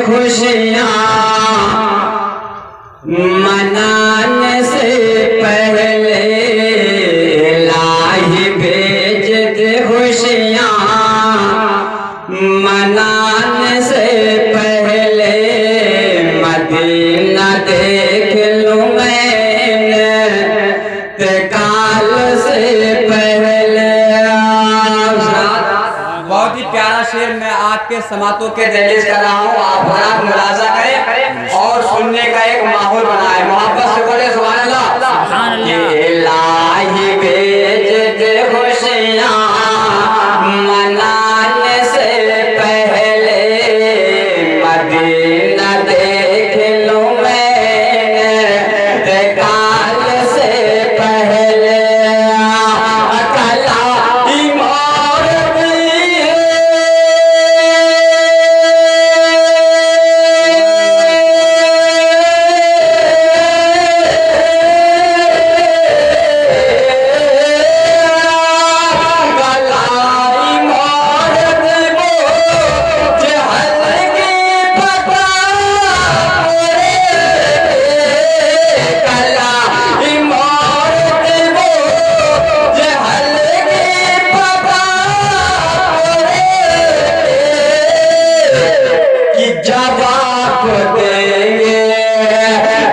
खुशियाँ मनाने से पहले लाही भेज दे खुशियाँ मनाने से पहले मदीना देख लूँ मैंने काल से पहले। बहुत ही प्यारा शेर मैं आपके समातों के दहलीज कर रहा हूँ। आप मुलाजा करें और सुनने का एक माहौल बनाए। मोहब्बत से बोले सुभान अल्लाह। लाही भेज दे खुशियाँ मनाने से पहले मदीना देख लूँ मैंने काल से पहले।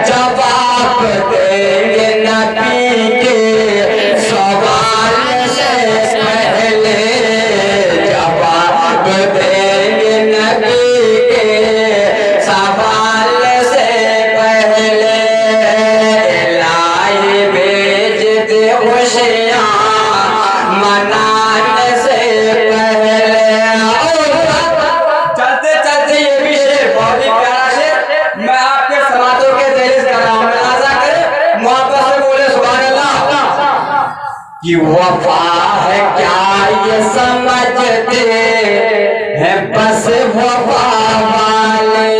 जवाब देंगे नबी के सवाल से पहले। जवाब देंगे नबी के सवाल से पहले। लाही भेज दे खुशियाँ मनाने से पहले। चलते चलते ये भी शेर बहुत ही प्यारा शेर मैं आपके समातों के दहलीज कर रहा हूँ। मुलाजा करें, मोहब्बत से बोले सुभान अल्लाह। कि वफा है क्या ये समझते हैं बस वफा वाले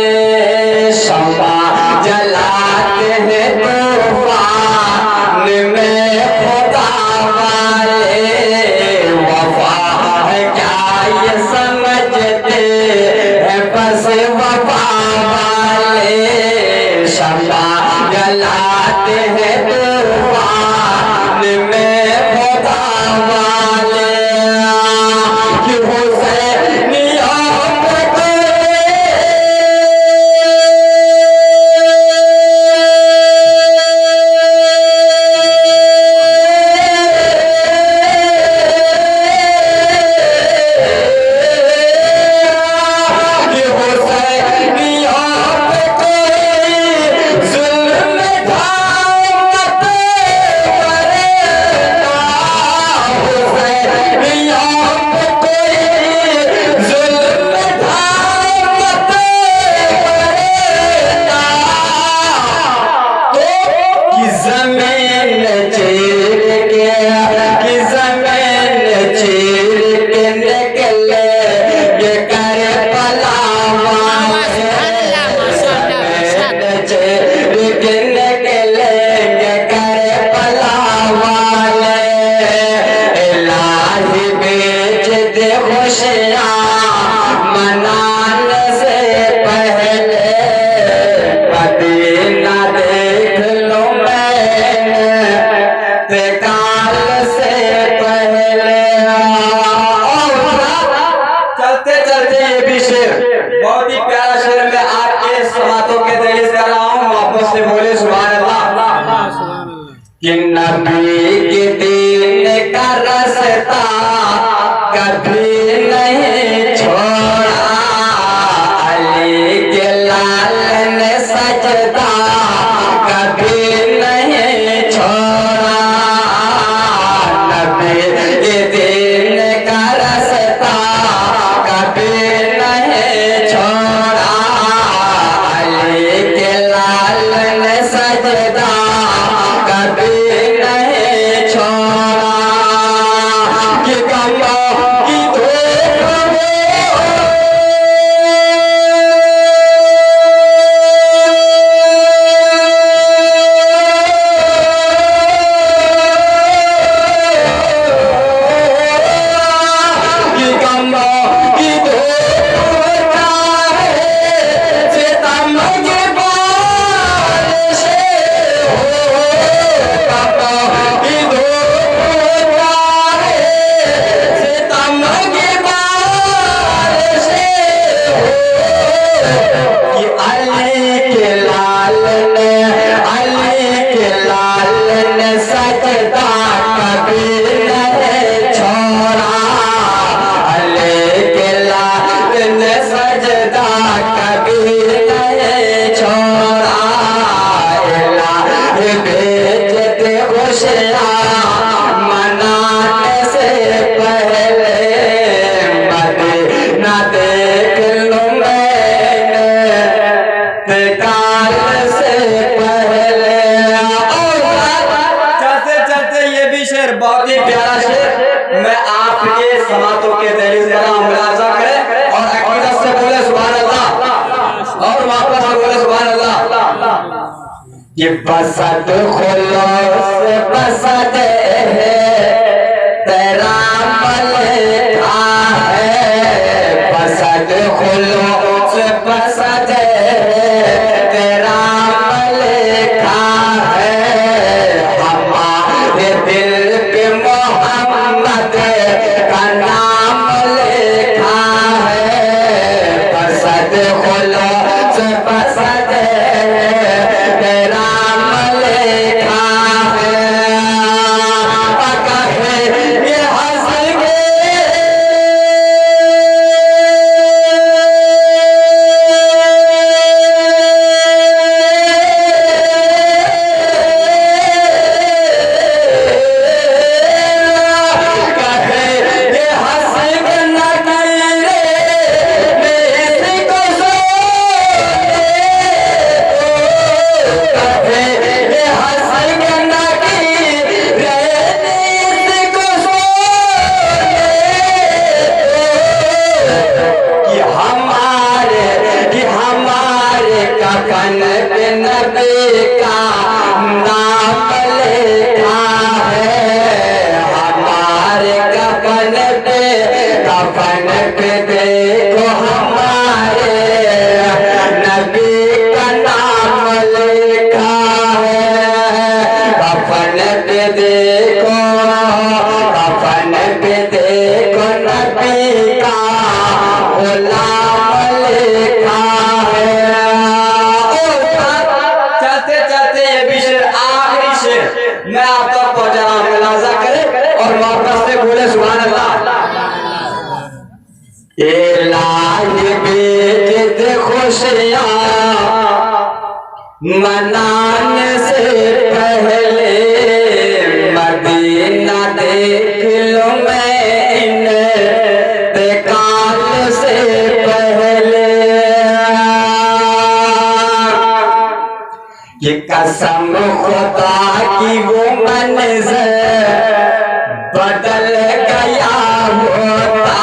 शमा जलाते हैं तूफान में खुदा वाले। वफा है क्या ये समझते बस वफा वाले शमा जलाते हैं तूफान में खुदा वाले। कि हुसैनियों को मनाने से पहले मदीना देख लो मैंने काल से पहले। चलते चलते ये भी शेर बहुत ही प्यारा शेर मैं आपके समातों के दहलीज कर रहा हूँ। मोहब्बत से बोले सुभान अल्लाह। कि नबी के दीन का रास्ता कभी नहीं छोड़ा। अली के लाल ने सजदा कभी नहीं छोड़ा। नबी के दीन का रास्ता कभी नहीं छोड़ा। अली के लाल ने सजदा कभी नहीं कि बसत खुलूस बसत है तेरा मलिका है, बसत खुलूस बसत तेरा मलिका है। हमारे दिल पे मोहम्मद का नाम लिखा है, बसत खुलूस बसत तेरा मलिका है। ये हंस के कफन पे नबी का नाम लिखा है, हमारे कफन पे देखो हमारे नबी का नाम लिखा है। कफन पे देखो, कफन पे देखो नबी का गुलाम लिखा है। चलते चलते ये भी शेर, आखिरी शेर मैं आप तक पहुंचा रहा हूं, मुलाजा करें और वापस से बोले सुभान अल्लाह। इलाही बेद खुशियां मनाने से पहले मदीना देख लो मैं इंतकाल से पहले। ये कसम खुदा की वो मंज़र बदल गया होता।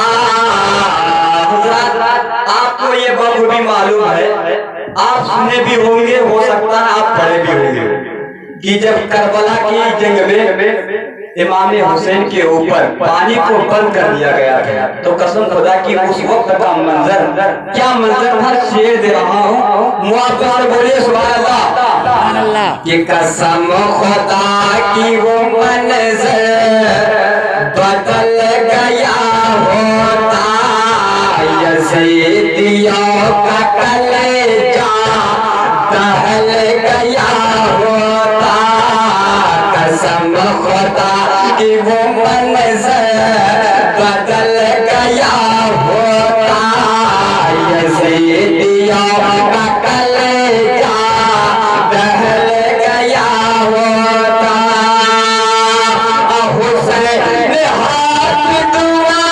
आपको ये बखूबी मालूम है, आप सुने भी होंगे, हो सकता है आप पढ़े भी होंगे कि जब करबला की जंग में इमाम हुसैन के ऊपर पानी को बंद कर दिया गया था, तो कसम खुदा की उस वक्त का मंजर क्या मंजर था, शेर दे रहा हूँ, मुआफ़िक़ बोलिए सुभान अल्लाह। ये कसम खुदा की वो मंजर बदल गया होता, यज़ीदियों का कलेजा दहल गया होता। कसम खुदा कि वो मंज़र बदल गया होता, यज़ीदियों का कलेजा दहल गया होता। हुसैन हाथ दुआ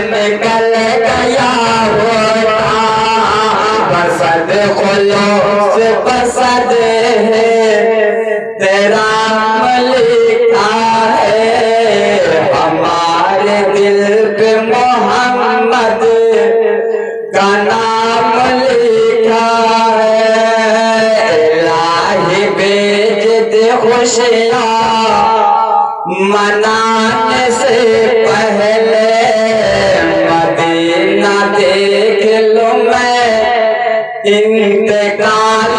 निकल गया होता। बसद खुलूस बसद है तेरा मलिका है, हमारे दिल पे मोहम्मद का नाम लिखा है। इलाही भेज दे खुशियां मनाने से पहले मदीना देख लो मैं इंतकाल